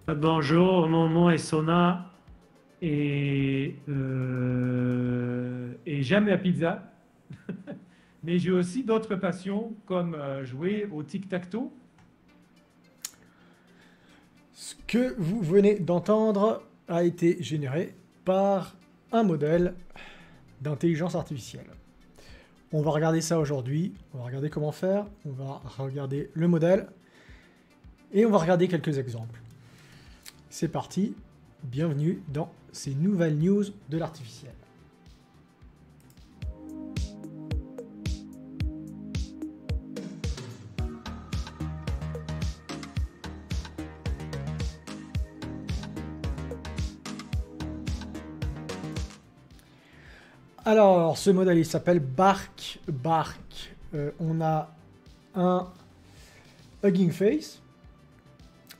Bonjour, mon nom est Sona et j'aime la pizza, mais j'ai aussi d'autres passions comme jouer au tic-tac-toe. Ce que vous venez d'entendre a été généré par un modèle d'intelligence artificielle. On va regarder ça aujourd'hui, on va regarder comment faire, on va regarder le modèle et on va regarder quelques exemples. C'est parti, bienvenue dans ces nouvelles news de l'artificiel. Alors, ce modèle, il s'appelle Bark. On a un Hugging Face,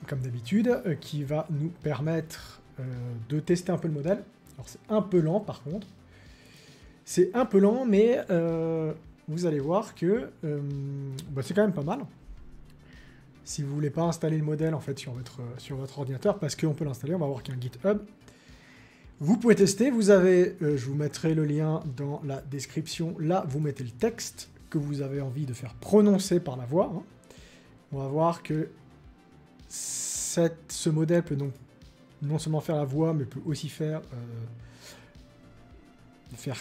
comme d'habitude, qui va nous permettre de tester un peu le modèle. Alors, c'est un peu lent, par contre. C'est un peu lent, mais vous allez voir que c'est quand même pas mal. Si vous voulez pas installer le modèle en fait sur votre ordinateur, parce qu'on peut l'installer, on va voir qu'il y a un GitHub. Vous pouvez tester, vous avez, je vous mettrai le lien dans la description, là vous mettez le texte que vous avez envie de faire prononcer par la voix. Hein. On va voir que ce modèle peut donc non seulement faire la voix, mais peut aussi faire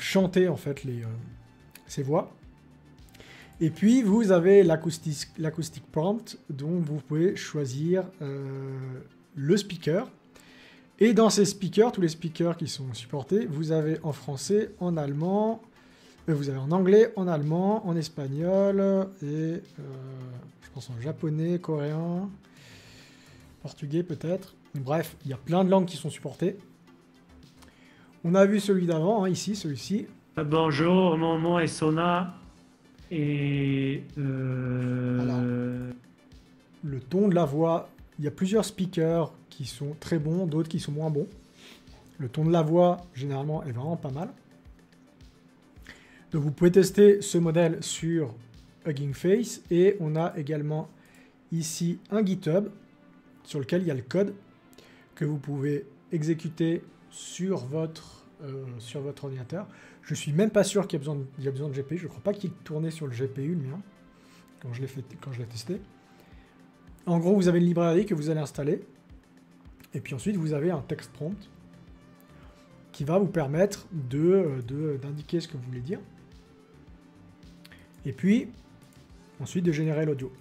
chanter en fait ces voix. Et puis vous avez l'acoustic prompt, dont vous pouvez choisir le speaker. Et dans ces speakers, tous les speakers qui sont supportés, vous avez en français, en allemand, vous avez en anglais, en allemand, en espagnol, et je pense en japonais, coréen, portugais peut-être. Bref, il y a plein de langues qui sont supportées. On a vu celui d'avant, hein, ici, celui-ci. Bonjour, mon nom est Sona et Alors, le ton de la voix, il y a plusieurs speakers qui sont très bons, d'autres qui sont moins bons. Le ton de la voix, généralement, est vraiment pas mal. Donc vous pouvez tester ce modèle sur Hugging Face, et on a également ici un GitHub sur lequel il y a le code que vous pouvez exécuter sur votre ordinateur. Je suis même pas sûr qu'il y a besoin de GPU, je ne crois pas qu'il tournait sur le GPU, le mien, quand je l'ai testé. En gros, vous avez une librairie que vous allez installer, et puis ensuite vous avez un text prompt qui va vous permettre d'indiquer ce que vous voulez dire, et puis ensuite de générer l'audio.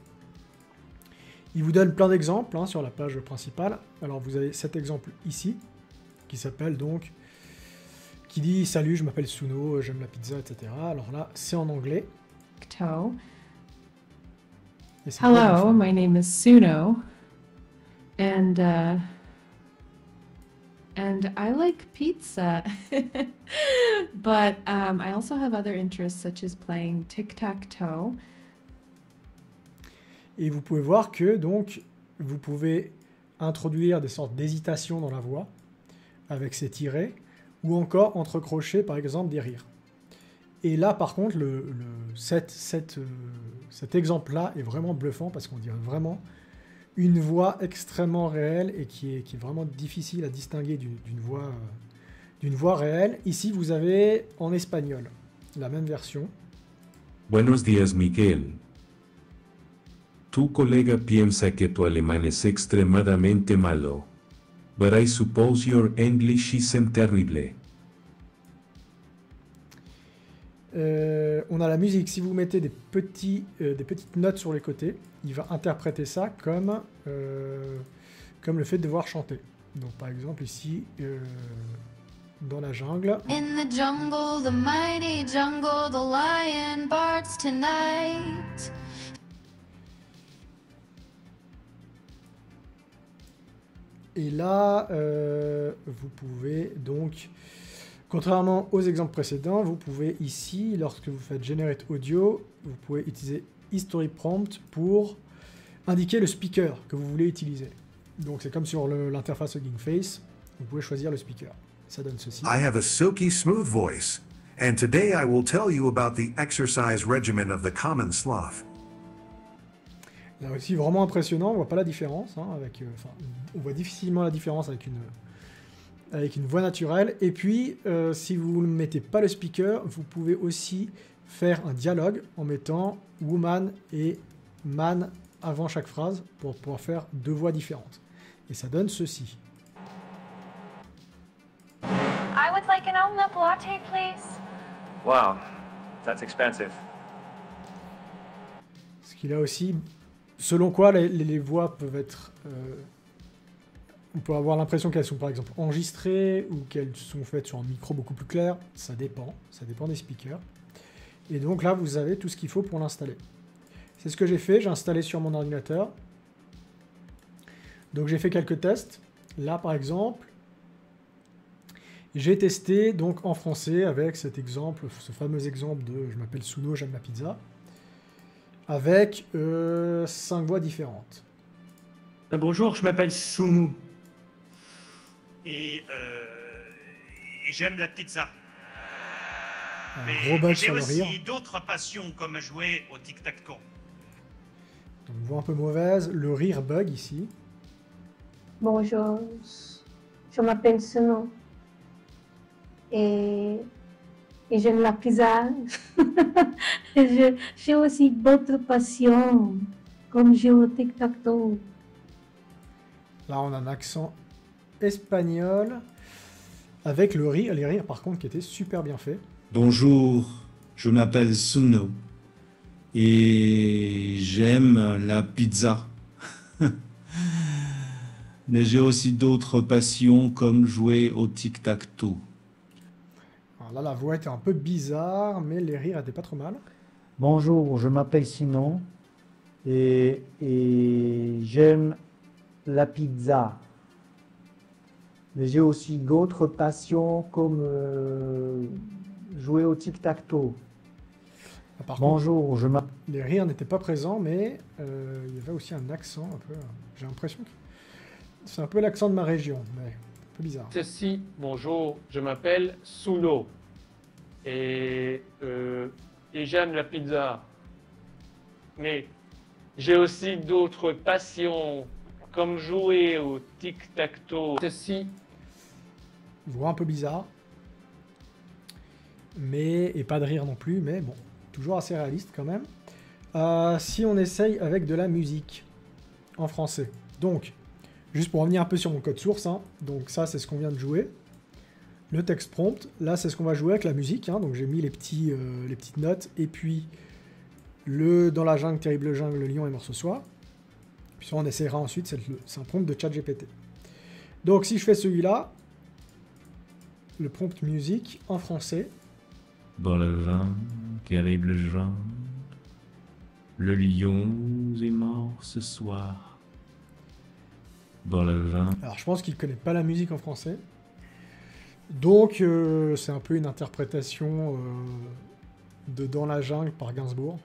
Il vous donne plein d'exemples hein, sur la page principale. Alors vous avez cet exemple ici, qui s'appelle donc, qui dit « Salut, je m'appelle Suno, j'aime la pizza, etc. » Alors là, c'est en anglais. Hello, my name is Suno, and I like pizza, but I also have other interests such as playing tic-tac-toe. Et vous pouvez voir que donc vous pouvez introduire des sortes d'hésitations dans la voix avec ces tirets, ou encore entrecrocher par exemple des rires. Et là par contre cet exemple-là est vraiment bluffant parce qu'on dirait vraiment une voix extrêmement réelle et qui est vraiment difficile à distinguer d'une voix réelle. Ici vous avez en espagnol la même version. Buenos días, Miguel. Tu colega piensa que tu alemán es extremadamente malo. But I suppose your English isn't terrible. On a la musique. Si vous mettez des petites notes sur les côtés, il va interpréter ça comme le fait de devoir chanter. Donc par exemple ici, dans la jungle. In the jungle, the mighty jungle, the lion barks tonight. Et là, vous pouvez donc, contrairement aux exemples précédents, vous pouvez ici, lorsque vous faites Generate Audio, vous pouvez utiliser History Prompt pour indiquer le speaker que vous voulez utiliser. Donc c'est comme sur l'interface Hugging Face, vous pouvez choisir le speaker. Ça donne ceci. I have a silky smooth voice, and today I will tell you about the exercise regimen of the common sloth. Là aussi, vraiment impressionnant, on voit pas la différence, hein, on voit difficilement la différence avec une voix naturelle. Et puis, si vous ne mettez pas le speaker, vous pouvez aussi faire un dialogue en mettant woman et man avant chaque phrase pour pouvoir faire deux voix différentes. Et ça donne ceci. I would like an almond latte, please. Wow, that's expensive. Ce qu'il a aussi, selon quoi les voix peuvent être... on peut avoir l'impression qu'elles sont par exemple enregistrées ou qu'elles sont faites sur un micro beaucoup plus clair. Ça dépend des speakers. Et donc là, vous avez tout ce qu'il faut pour l'installer. C'est ce que j'ai fait, j'ai installé sur mon ordinateur. Donc j'ai fait quelques tests. Là par exemple, j'ai testé donc en français avec cet exemple, ce fameux exemple de je m'appelle Suno, j'aime la pizza, avec 5 voix différentes. Bonjour, je m'appelle Suno et j'aime la pizza. Mais j'ai aussi d'autres passions comme jouer au tic-tac-toe. Donc voix un peu mauvaise, le rire bug ici. Bonjour, je m'appelle Suno et j'aime la pizza. J'ai aussi d'autres passions comme jouer au tic-tac-toe. Là on a un accent espagnol avec le rire, les rires par contre qui étaient super bien faits. Bonjour, je m'appelle Suno et j'aime la pizza. Mais j'ai aussi d'autres passions comme jouer au tic-tac-toe. Alors là la voix était un peu bizarre mais les rires étaient pas trop mal. Bonjour, je m'appelle Simon et j'aime la pizza. Mais j'ai aussi d'autres passions comme jouer au tic-tac-toe. Bonjour, je m'appelle... Les rires n'étaient pas présents, mais il y avait aussi un accent un peu... J'ai l'impression que c'est un peu l'accent de ma région, mais un peu bizarre. Ceci, bonjour, je m'appelle Suno et j'aime la pizza. Mais j'ai aussi d'autres passions comme jouer au tic-tac-toe. Ceci... Voix un peu bizarre. Et pas de rire non plus, mais bon, toujours assez réaliste quand même. Si on essaye avec de la musique en français. Donc, juste pour revenir un peu sur mon code source, hein, donc ça c'est ce qu'on vient de jouer. Le texte prompt, là c'est ce qu'on va jouer avec la musique, hein, donc j'ai mis les petites notes, et puis le dans la jungle, terrible jungle, le lion est mort ce soir. Puis ça on essaiera ensuite, c'est un prompt de ChatGPT. Donc si je fais celui-là, le prompt musique en français. Dans la jungle, terrible jungle, le lion est mort ce soir. Dans la jungle. Alors je pense qu'il ne connaît pas la musique en français. Donc c'est un peu une interprétation de Dans la jungle par Gainsbourg.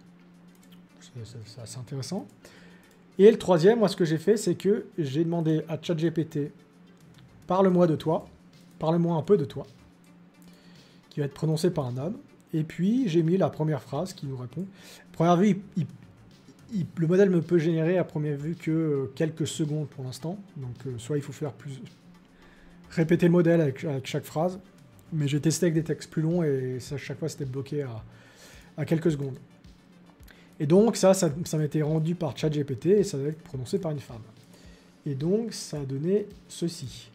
C'est assez intéressant. Et le troisième, moi ce que j'ai fait, c'est que j'ai demandé à ChatGPT, parle-moi de toi, parle-moi un peu de toi, qui va être prononcé par un homme. Et puis j'ai mis la première phrase qui nous répond. À première vue, le modèle ne peut générer à première vue que quelques secondes pour l'instant. Donc soit il faut faire répéter le modèle avec chaque phrase. Mais j'ai testé avec des textes plus longs et ça, chaque fois c'était bloqué à quelques secondes. Et donc ça m'était rendu par ChatGPT et ça devait être prononcé par une femme. Et donc ça a donné ceci.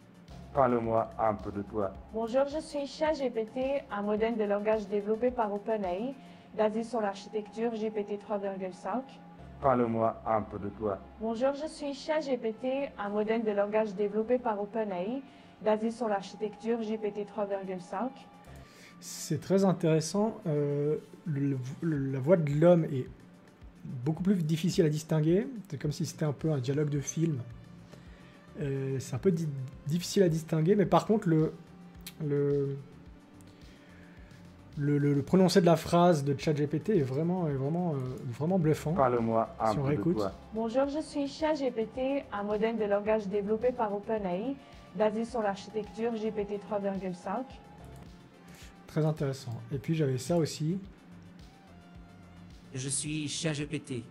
Parle-moi un peu de toi. Bonjour, je suis ChatGPT, un modèle de langage développé par OpenAI, basé sur l'architecture GPT 3.5. Parle-moi un peu de toi. Bonjour, je suis ChatGPT, un modèle de langage développé par OpenAI, basé sur l'architecture GPT 3.5. C'est très intéressant. La voix de l'homme est beaucoup plus difficile à distinguer. C'est comme si c'était un peu un dialogue de film. C'est un peu difficile à distinguer, mais par contre, le prononcé de la phrase de ChatGPT est vraiment bluffant. Parle-moi un peu de toi. Bonjour, je suis ChatGPT, un modèle de langage développé par OpenAI, basé sur l'architecture GPT 3.5. Très intéressant. Et puis j'avais ça aussi. Je suis ChatGPT,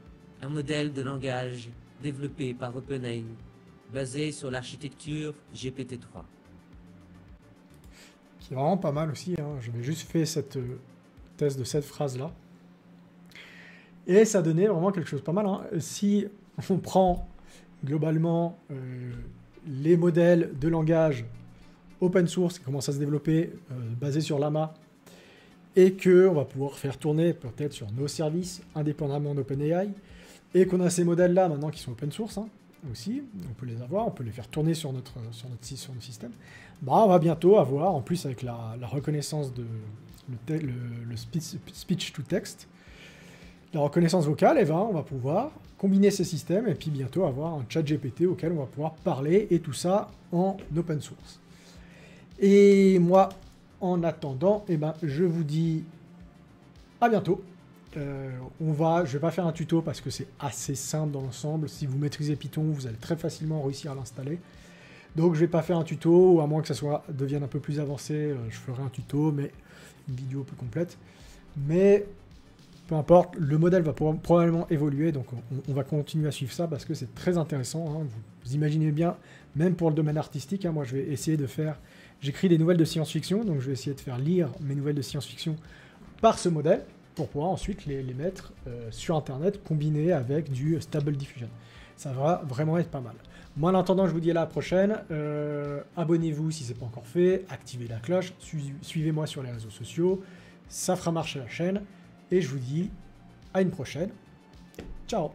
un modèle de langage développé par OpenAI, basé sur l'architecture GPT-3. Qui est vraiment pas mal aussi, hein. J'avais juste fait cette test de cette phrase-là. Et ça donnait vraiment quelque chose de pas mal, hein. Si on prend globalement les modèles de langage open source qui commencent à se développer, basés sur Llama, et qu'on va pouvoir faire tourner peut-être sur nos services, indépendamment d'OpenAI, et qu'on a ces modèles-là maintenant qui sont open source, hein, aussi, on peut les avoir, on peut les faire tourner sur notre système, bah, on va bientôt avoir, en plus avec la reconnaissance de le speech to text, la reconnaissance vocale, et ben, on va pouvoir combiner ces systèmes et puis bientôt avoir un chat GPT auquel on va pouvoir parler, et tout ça en open source. Et moi, en attendant, eh ben, je vous dis à bientôt. Je vais pas faire un tuto parce que c'est assez simple dans l'ensemble. Si vous maîtrisez Python, vous allez très facilement réussir à l'installer. Donc je vais pas faire un tuto, à moins que ça devienne un peu plus avancé, je ferai un tuto, mais une vidéo plus complète. Mais peu importe, le modèle va probablement évoluer, donc on va continuer à suivre ça parce que c'est très intéressant, hein. Vous imaginez bien, même pour le domaine artistique, hein, moi je vais essayer de faire... J'écris des nouvelles de science-fiction, donc je vais essayer de faire lire mes nouvelles de science-fiction par ce modèle, pour pouvoir ensuite les mettre sur Internet, combinées avec du Stable Diffusion. Ça va vraiment être pas mal. Moi, en attendant, je vous dis à la prochaine. Abonnez-vous si ce n'est pas encore fait, activez la cloche, suivez-moi sur les réseaux sociaux, ça fera marcher la chaîne, et je vous dis à une prochaine. Ciao!